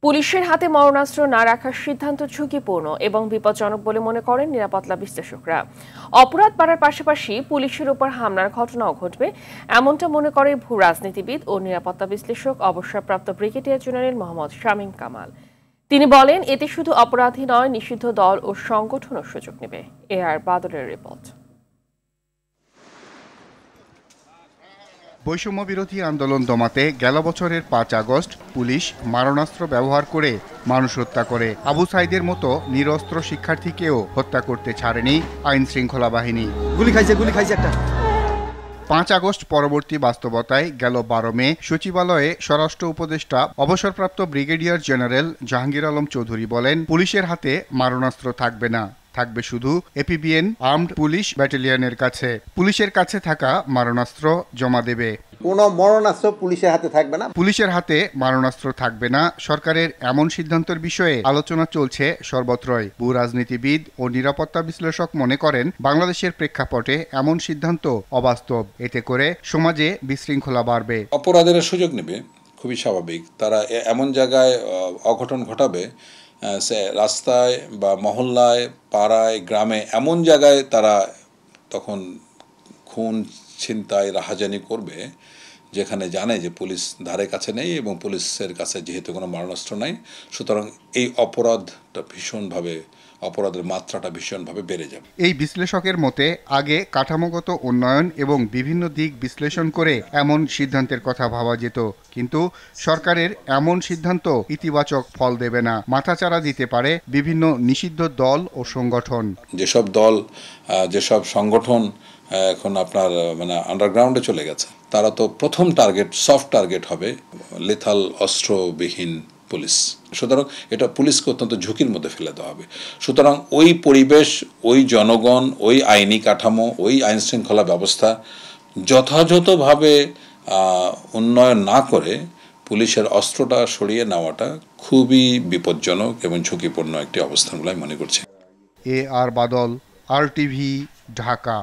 পুলিশের হাতে মারণাস্ত্র না রাখার সিদ্ধান্ত ঝুঁকিপূর্ণ এবং বিপজ্জনক বলে মনে করেন নিরাপত্তা বিশ্লেষকরা। অপরাধ বাড়ার পাশাপাশি পুলিশের উপর হামলার ঘটনাও ঘটবে, এমনটা মনে করে ভূ রাজনীতিবিদ ও নিরাপত্তা বিশ্লেষক অবসরপ্রাপ্ত ব্রিগেডিয়ার জেনারেল মোহাম্মদ শামীম কামাল। তিনি বলেন, এতে শুধু অপরাধী নয়, নিষিদ্ধ দল ও সংগঠনও সুযোগ নেবে। AR বাদলের রিপোর্ট। বৈষম্য বিরোধী আন্দোলন দমাতে গেল বছরের 5 আগস্ট পুলিশ মারণাস্ত্র ব্যবহার করে মানুষ হত্যা করে। আবু সাইদের মতো নিরস্ত্র শিক্ষার্থীকেও হত্যা করতে ছাড়েনি আইন শৃঙ্খলা বাহিনী। গুলি খাইছে একটা। 5 আগস্ট পরবর্তী বাস্তবতায় গেল 12 মে সচিবালয়ে স্বরাষ্ট্র উপদেষ্টা অবসরপ্রাপ্ত ব্রিগেডিয়ার জেনারেল জাহাঙ্গীর আলম চৌধুরী বলেন, পুলিশের হাতে মারণাস্ত্র থাকবে না, থাকবে শুধু এপিবিএন আর্মড পুলিশ ব্যাটালিয়নের কাছে। পুলিশের কাছে থাকা মারণাস্ত্র জমা দেবে। কোনো মারণাস্ত্র পুলিশের হাতে থাকবে না। পুলিশের হাতে মারণাস্ত্র থাকবে না, সরকারের এমন সিদ্ধান্তের বিষয়ে আলোচনা চলছে সর্বত্রই। ভূ রাজনীতিবিদ ও নিরাপত্তা বিশ্লেষক মনে করেন, বাংলাদেশের প্রেক্ষাপটে এমন সিদ্ধান্ত অবাস্তব। এতে করে সমাজে বিশৃঙ্খলা বাড়বে। অপরাধের সুযোগ নেবে, খুবই স্বাভাবিক। তারা এমন জায়গায় অঘটন ঘটাবে, রাস্তায় বা মহল্লায়, পাড়ায়, গ্রামে, এমন জায়গায় তারা তখন খুন, ছিনতাই, রাহাজানি করবে যেখানে জানে যে পুলিশ ধারে কাছে নেই এবং পুলিশের কাছে যেহেতু কোনো মারণাস্ত্র নাই, সুতরাং এই অপরাধের মাত্রাটা ভীষণভাবে বেড়ে যাবে। এই বিশ্লেষকের মতে, আগে কাঠামোগত উন্নয়ন এবং বিভিন্ন দিক বিশ্লেষণ করে এমন সিদ্ধান্তের কথা ভাবা যেত, কিন্তু সরকারের এমন সিদ্ধান্ত ইতিবাচক ফল দেবে না, মাথাচাড়া দিতে পারে বিভিন্ন নিষিদ্ধ দল ও সংগঠন। যেসব সংগঠন এখন আপনার আন্ডারগ্রাউন্ডে চলে গেছে, তারা তো প্রথম টার্গেট, সফট টার্গেট হবে লেথাল অস্ত্রবিহীন পুলিশ। সুতরাং এটা পুলিশকে অত্যন্ত ঝুঁকির মধ্যে ফেলে দেওয়া হবে। সুতরাং ওই পরিবেশ, ওই জনগণ, ওই আইনি কাঠামো, ওই আইন শৃঙ্খলা ব্যবস্থা যথাযথভাবে উন্নয়ন না করে পুলিশের অস্ত্রটা সরিয়ে নেওয়াটা খুবই বিপজ্জনক এবং ঝুঁকিপূর্ণ একটি অবস্থান বলে আমি মনে করছি। AR বাদল, RTV, ঢাকা।